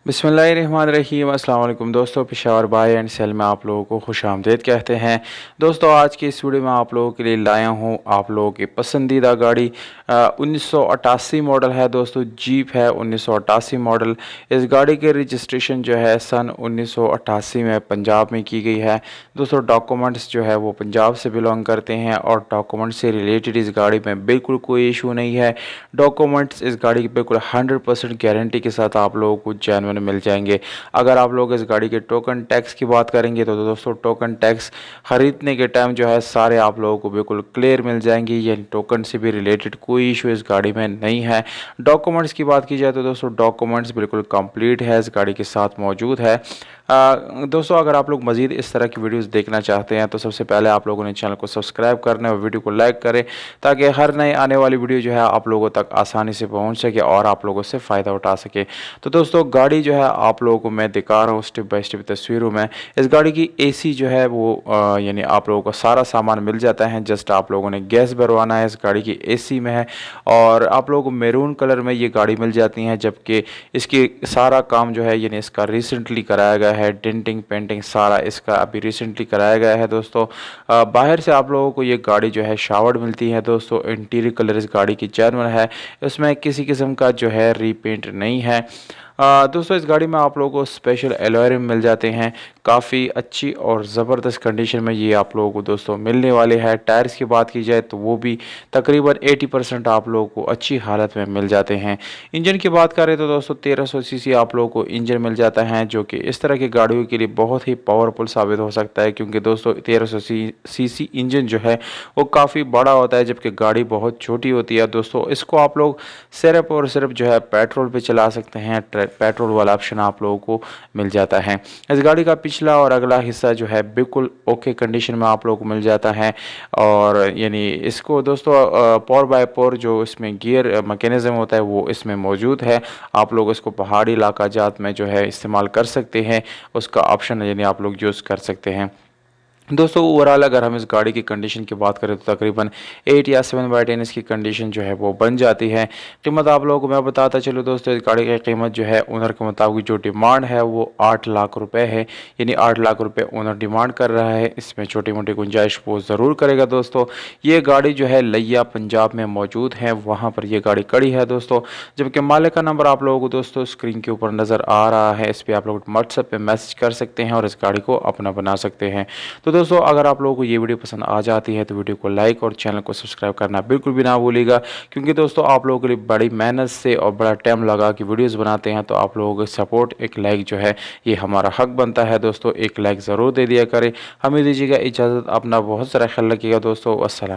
बिस्मिल्लाहिर्रहमानिर्रहीम। अस्सलाम वालेकुम दोस्तों, पेशावर बाय एंड सेल में आप लोगों को खुश आमदीद कहते हैं। दोस्तों आज की इस वीडियो में आप लोगों के लिए लाया हूँ आप लोगों की पसंदीदा गाड़ी 1988 मॉडल है दोस्तों, जीप है 1988 मॉडल। इस गाड़ी के रजिस्ट्रेशन जो है सन 1988 में पंजाब में की गई है दोस्तों। डॉक्यूमेंट्स जो है वो पंजाब से बिलोंग करते हैं और डॉक्यूमेंट्स से रिलेटेड इस गाड़ी में बिल्कुल कोई इशू नहीं है। डॉक्यूमेंट्स इस गाड़ी की बिल्कुल 100% गारंटी के साथ आप लोगों को जेन्युइन मिल जाएंगे। अगर आप लोग इस गाड़ी के टोकन टैक्स की बात करेंगे तो दोस्तों टोकन टैक्स खरीदने के टाइम जो है सारे आप लोगों को बिल्कुल क्लियर मिल जाएंगे, यानी टोकन से भी रिलेटेड कोई इशू इस गाड़ी में नहीं है। डॉक्यूमेंट्स की बात की जाए तो दोस्तों डॉक्यूमेंट्स बिल्कुल कंप्लीट है, इस गाड़ी के साथ मौजूद है। दोस्तों अगर आप लोग मज़ीद इस तरह की वीडियोस देखना चाहते हैं तो सबसे पहले आप लोगों ने चैनल को सब्सक्राइब करना है और वीडियो को लाइक करें, ताकि हर नई आने वाली वीडियो जो है आप लोगों तक आसानी से पहुंच सके और आप लोगों से फ़ायदा उठा सके। तो दोस्तों गाड़ी जो है आप लोगों को मैं दिखा रहा हूँ स्टेप बाय स्टेप तस्वीरों में। इस गाड़ी की एसी जो है वो यानी आप लोगों को सारा सामान मिल जाता है, जस्ट आप लोगों ने गैस भरवाना है। इस गाड़ी की एसी में है और आप लोगों को मैरून कलर में ये गाड़ी मिल जाती है, जबकि इसकी सारा काम जो है यानी इसका रिसेंटली कराया गया है। डेंटिंग पेंटिंग सारा इसका अभी रिसेंटली कराया गया है दोस्तों। बाहर से आप लोगों को ये गाड़ी जो है शावर्ड मिलती है दोस्तों। इंटीरियर कलर इस गाड़ी की जेन्युइन है, इसमें किसी किस्म का जो है रीपेंट नहीं है। दोस्तों इस गाड़ी में आप लोगों को स्पेशल एलॉय रिम मिल जाते हैं, काफ़ी अच्छी और ज़बरदस्त कंडीशन में ये आप लोगों को दोस्तों मिलने वाले हैं। टायर्स की बात की जाए तो वो भी तकरीबन 80% आप लोगों को अच्छी हालत में मिल जाते हैं। इंजन की बात करें तो दोस्तों 1300 सीसी आप लोगों को इंजन मिल जाता है, जो कि इस तरह की गाड़ियों के लिए बहुत ही पावरफुल साबित हो सकता है, क्योंकि दोस्तों 1300 सीसी इंजन जो है वो काफ़ी बड़ा होता है, जबकि गाड़ी बहुत छोटी होती है दोस्तों। इसको आप लोग सिर्फ और सिर्फ जो है पेट्रोल पे चला सकते हैं, पेट्रोल वाला ऑप्शन आप लोगों को मिल जाता है। इस गाड़ी का पिछला और अगला हिस्सा जो है बिल्कुल ओके कंडीशन में आप लोगों को मिल जाता है। और यानी इसको दोस्तों पावर बाय पावर जो इसमें गियर मैकेनिज्म होता है वो इसमें मौजूद है। आप लोग इसको पहाड़ी इलाका जात में जो है इस्तेमाल कर सकते हैं, उसका ऑप्शन यानी आप लोग यूज़ कर सकते हैं। दोस्तों ओवरऑल अगर हम इस गाड़ी की कंडीशन की बात करें तो तकरीबन 8 या 7/10 इसकी कंडीशन जो है वो बन जाती है। कीमत आप लोगों को मैं बताता चलूँ दोस्तों, इस गाड़ी की कीमत जो है ओनर के मुताबिक जो डिमांड है वो 8 लाख रुपए है, यानी 8 लाख रुपए ओनर डिमांड कर रहा है। इसमें छोटी मोटी गुंजाइश वो ज़रूर करेगा दोस्तों। ये गाड़ी जो है लिया पंजाब में मौजूद है, वहाँ पर ये गाड़ी खड़ी है दोस्तों। जबकि मालिक का नंबर आप लोगों को दोस्तों स्क्रीन के ऊपर नज़र आ रहा है, इस पर आप लोग व्हाट्सएप पर मैसेज कर सकते हैं और इस गाड़ी को अपना बना सकते हैं। तो दोस्तों अगर आप लोगों को ये वीडियो पसंद आ जाती है तो वीडियो को लाइक और चैनल को सब्सक्राइब करना बिल्कुल भी ना भूलिएगा, क्योंकि दोस्तों आप लोगों के लिए बड़ी मेहनत से और बड़ा टाइम लगा कि वीडियोस बनाते हैं, तो आप लोगों के सपोर्ट एक लाइक जो है ये हमारा हक बनता है दोस्तों। एक लाइक ज़रूर दे दिया करें। हमें दीजिएगा इजाज़त, अपना बहुत सारा ख्याल रखिएगा दोस्तों। अस्सलाम।